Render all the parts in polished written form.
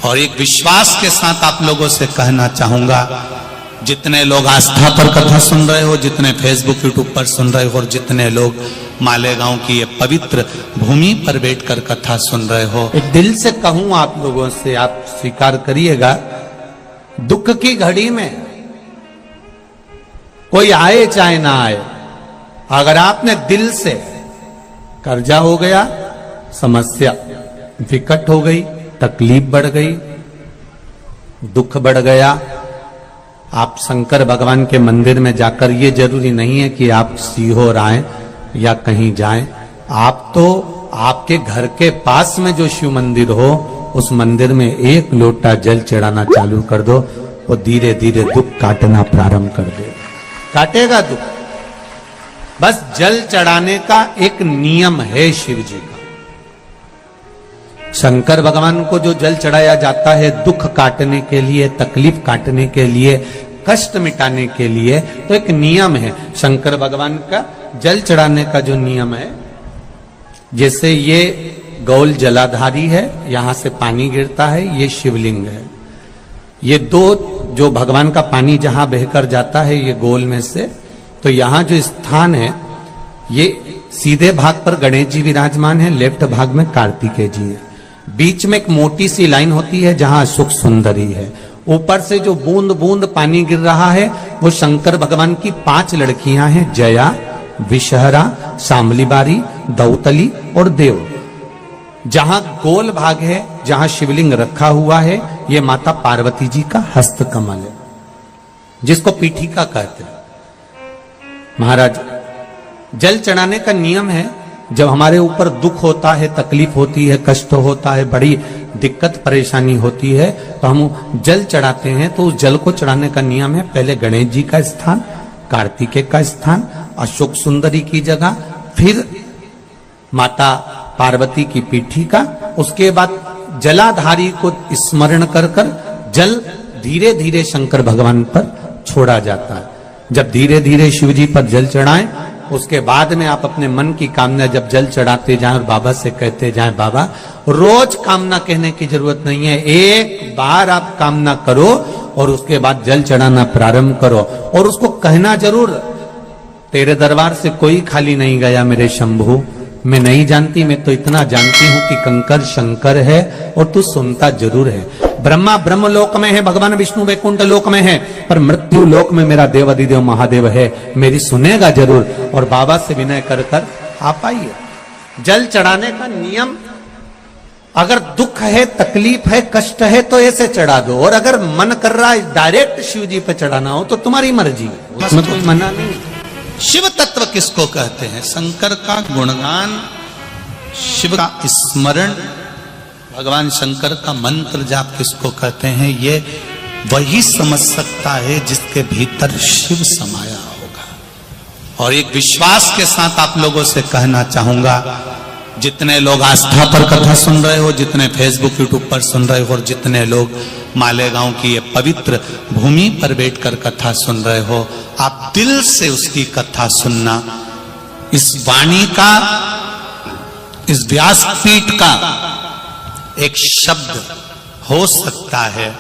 और एक विश्वास के साथ आप लोगों से कहना चाहूंगा, जितने लोग आस्था पर कथा सुन रहे हो, जितने फेसबुक यूट्यूब पर सुन रहे हो, और जितने लोग मालेगांव की ये पवित्र भूमि पर बैठकर कथा सुन रहे हो, एक दिल से कहूं आप लोगों से, आप स्वीकार करिएगा, दुख की घड़ी में कोई आए चाहे ना आए, अगर आपने दिल से कर्जा हो गया, समस्या विकट हो गई, तकलीफ बढ़ गई, दुख बढ़ गया, आप शंकर भगवान के मंदिर में जाकर, ये जरूरी नहीं है कि आप सीहोर आए या कहीं जाएं, आप तो आपके घर के पास में जो शिव मंदिर हो, उस मंदिर में एक लोटा जल चढ़ाना चालू कर दो, वो धीरे धीरे दुख काटना प्रारंभ कर दे, काटेगा दुख। बस जल चढ़ाने का एक नियम है शिव जी का। शंकर भगवान को जो जल चढ़ाया जाता है दुख काटने के लिए, तकलीफ काटने के लिए, कष्ट मिटाने के लिए, तो एक नियम है शंकर भगवान का जल चढ़ाने का जो नियम है। जैसे ये गौल जलाधारी है, यहां से पानी गिरता है, ये शिवलिंग है। ये दो जो भगवान का पानी जहां बहकर जाता है ये गोल में से, तो यहां जो स्थान है, ये सीधे भाग पर गणेश जी विराजमान है, लेफ्ट भाग में कार्तिकेय जी है, बीच में एक मोटी सी लाइन होती है जहां सुख सुंदरी है, ऊपर से जो बूंद बूंद पानी गिर रहा है वो शंकर भगवान की 5 लड़कियां हैं, जया, विषहरा, शामलीबारी, दौतली और देव। जहां गोल भाग है, जहां शिवलिंग रखा हुआ है, ये माता पार्वती जी का हस्त कमल है, जिसको पीठिका कहते हैं। महाराज, जल चढ़ाने का नियम है, जब हमारे ऊपर दुख होता है, तकलीफ होती है, कष्ट होता है, बड़ी दिक्कत परेशानी होती है, तो हम जल चढ़ाते हैं। तो उस जल को चढ़ाने का नियम है, पहले गणेश जी का स्थान, कार्तिकेय का स्थान, अशोक सुंदरी की जगह, फिर माता पार्वती की पीठी का, उसके बाद जलाधारी को स्मरण कर कर जल धीरे धीरे शंकर भगवान पर छोड़ा जाता है। जब धीरे धीरे शिव जी पर जल चढ़ाएं, उसके बाद में आप अपने मन की कामना जब जल चढ़ाते जाएं और बाबा से कहते जाएं, बाबा रोज कामना कहने की जरूरत नहीं है, एक बार आप कामना करो और उसके बाद जल चढ़ाना प्रारंभ करो, और उसको कहना जरूर, तेरे दरबार से कोई खाली नहीं गया मेरे शंभू, मैं नहीं जानती, मैं तो इतना जानती हूं कि कंकर शंकर है और तू सुनता जरूर है। ब्रह्मा ब्रह्म लोक में है, भगवान विष्णु वैकुंठ लोक में है, पर मृत्यु लोक में मेरा देव अधिदेव महादेव है, मेरी सुनेगा जरूर। और बाबा से विनय कर कर आप आइए। जल चढ़ाने का नियम, अगर दुख है, तकलीफ है, कष्ट है तो ऐसे चढ़ा दो, और अगर मन कर रहा है डायरेक्ट शिव जी पे चढ़ाना हो तो तुम्हारी मर्जी है, उसमें कोई मना नहीं। शिव तत्व किसको कहते हैं? शंकर का गुणगान, शिव का स्मरण, भगवान शंकर का मंत्र जाप किसको कहते हैं? ये वही समझ सकता है जिसके भीतर शिव समाया होगा। और एक विश्वास के साथ आप लोगों से कहना चाहूंगा, जितने लोग आस्था पर कथा सुन रहे हो, जितने फेसबुक यूट्यूब पर सुन रहे हो, और जितने लोग मालेगांव की ये पवित्र भूमि पर बैठकर कथा सुन रहे हो, आप दिल से उसकी कथा सुनना। इस वाणी का, इस व्यासपीठ का एक शब्द हो सकता है,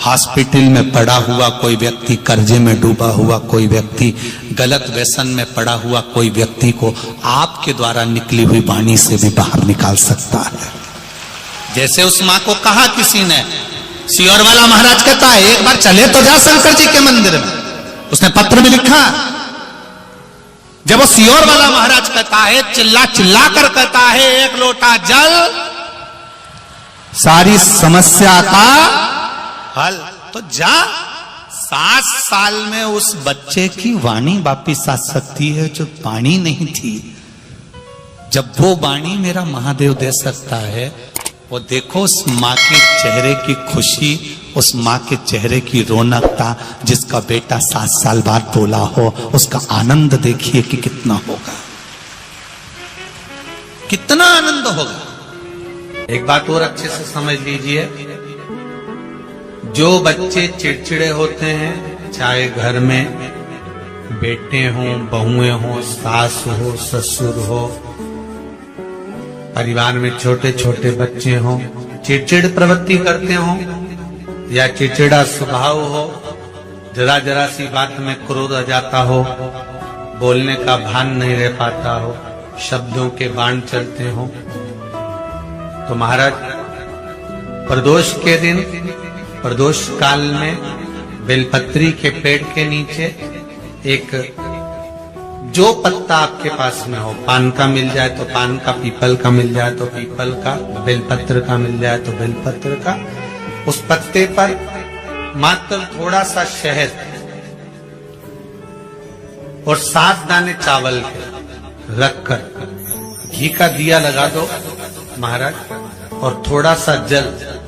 हॉस्पिटल में पड़ा हुआ कोई व्यक्ति, कर्जे में डूबा हुआ कोई व्यक्ति, गलत व्यसन में पड़ा हुआ कोई व्यक्ति को आपके द्वारा निकली हुई वाणी से भी बाहर निकाल सकता है। जैसे उस मां को कहा किसी ने, सीहोर वाला महाराज कहता है एक बार चले तो जा शंकर जी के मंदिर में, उसने पत्र भी लिखा। जब वो सीहोर वाला महाराज कहता है, चिल्ला चिल्ला कर कहता है, एक लोटा जल सारी समस्या का हल, तो जा। 7 साल में उस बच्चे की वाणी वापिस आ सकती है जो वाणी नहीं थी। जब वो वाणी मेरा महादेव दे सकता है, वो देखो उस माँ के चेहरे की खुशी, उस माँ के चेहरे की रौनकता, जिसका बेटा 7 साल बाद बोला हो, उसका आनंद देखिए कि कितना होगा, कितना आनंद होगा। एक बात और अच्छे से समझ लीजिए, जो बच्चे चिड़चिड़े होते हैं, चाहे घर में बेटे हों, बहुएं हों, सास हो, ससुर हो, परिवार में छोटे छोटे बच्चे हों, चिड़चिड़ प्रवृत्ति करते हो या चिड़चिड़ा स्वभाव हो, जरा जरा सी बात में क्रोध आ जाता हो, बोलने का भान नहीं रह पाता हो, शब्दों के बाण चलते हो, तो महाराज प्रदोष के दिन, प्रदोष काल में बेलपत्री के पेड़ के नीचे एक जो पत्ता आपके पास में हो, पान का मिल जाए तो पान का, पीपल का मिल जाए तो पीपल का, बेलपत्र का मिल जाए तो बेलपत्र का, उस पत्ते पर मात्र थोड़ा सा शहद और 7 दाने चावल के रखकर घी का दिया लगा दो महाराज, और थोड़ा सा जल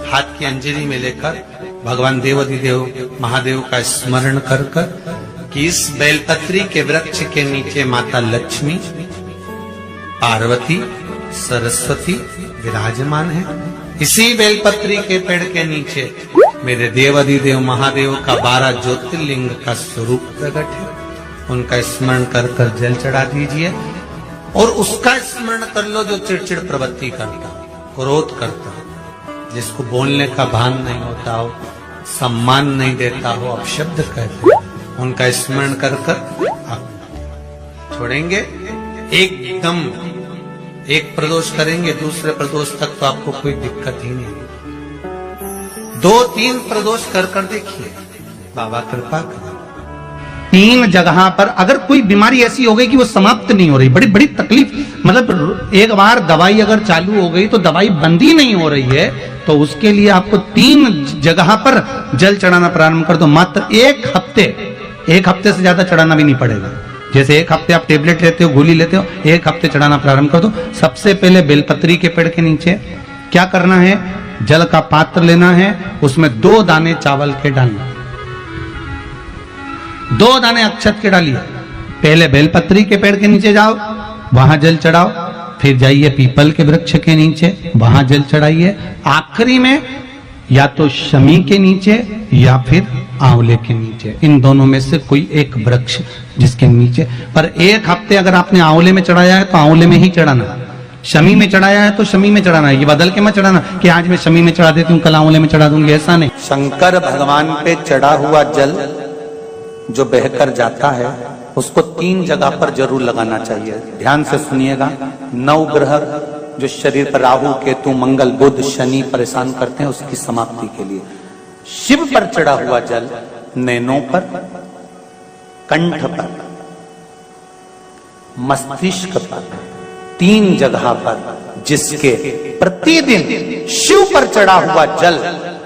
हाथ की अंजलि में लेकर भगवान देवाधिदेव महादेव का स्मरण कर कि इस बेलपत्री के वृक्ष के नीचे माता लक्ष्मी, पार्वती, सरस्वती विराजमान है। इसी बेलपत्री के पेड़ के नीचे मेरे देवाधिदेव महादेव का 12 ज्योतिर्लिंग का स्वरूप प्रकट है। उनका स्मरण कर जल चढ़ा दीजिए और उसका स्मरण कर लो जो चिड़चिड़ प्रवृत्ति करता, क्रोध करता, जिसको बोलने का भान नहीं होता हो, सम्मान नहीं देता हो, अपशब्द कहते हो, उनका स्मरण कर आप छोड़ेंगे। एकदम एक प्रदोष करेंगे, दूसरे प्रदोष तक तो आपको कोई दिक्कत ही नहीं। 2-3 प्रदोष कर देखिए, बाबा कृपा करें। 3 जगह पर अगर कोई बीमारी ऐसी हो गई कि वो समाप्त नहीं हो रही, बड़ी बड़ी तकलीफ, मतलब एक बार दवाई अगर चालू हो गई तो दवाई बंद ही नहीं हो रही है, तो उसके लिए आपको 3 जगह पर जल चढ़ाना प्रारंभ कर दो। मात्र 1 हफ्ते से ज्यादा चढ़ाना भी नहीं पड़ेगा। जैसे 1 हफ्ते आप टेबलेट लेते हो, गोली लेते हो, 1 हफ्ते चढ़ाना प्रारंभ कर दो। सबसे पहले बेलपत्री के पेड़ के नीचे क्या करना है, जल का पात्र लेना है, उसमें 2 दाने चावल के डालना, 2 दाने अक्षत के डालिए। पहले बेलपत्री के पेड़ के नीचे जाओ, वहां जल चढ़ाओ, फिर जाइए पीपल के वृक्ष के नीचे, वहां जल चढ़ाइए। आखिरी में या तो शमी के नीचे या फिर आंवले के नीचे, इन दोनों में से कोई एक वृक्ष जिसके नीचे। पर 1 हफ्ते अगर आपने आंवले में चढ़ाया है तो आंवले में ही चढ़ाना, शमी में चढ़ाया है तो शमी में चढ़ाना है। ये बदल के मत चढ़ाना कि आज मैं शमी में चढ़ा देती हूँ, कल आंवले में चढ़ा दूंगी, ऐसा नहीं। शंकर भगवान पे चढ़ा हुआ जल जो बहकर जाता है उसको 3 जगह पर जरूर लगाना चाहिए। ध्यान से सुनिएगा। 9 ग्रह जो शरीर पर राहु, केतु, मंगल, बुध, शनि परेशान करते हैं, उसकी समाप्ति के लिए शिव पर चढ़ा हुआ जल नैनों पर, कंठ पर, मस्तिष्क पर, 3 जगह पर जिसके प्रतिदिन शिव पर चढ़ा हुआ जल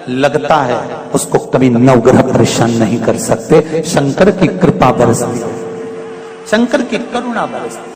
लगता है उसको कभी 9 ग्रह परेशान नहीं कर सकते। शंकर की कृपा बरसती, शंकर की करुणा बरसती।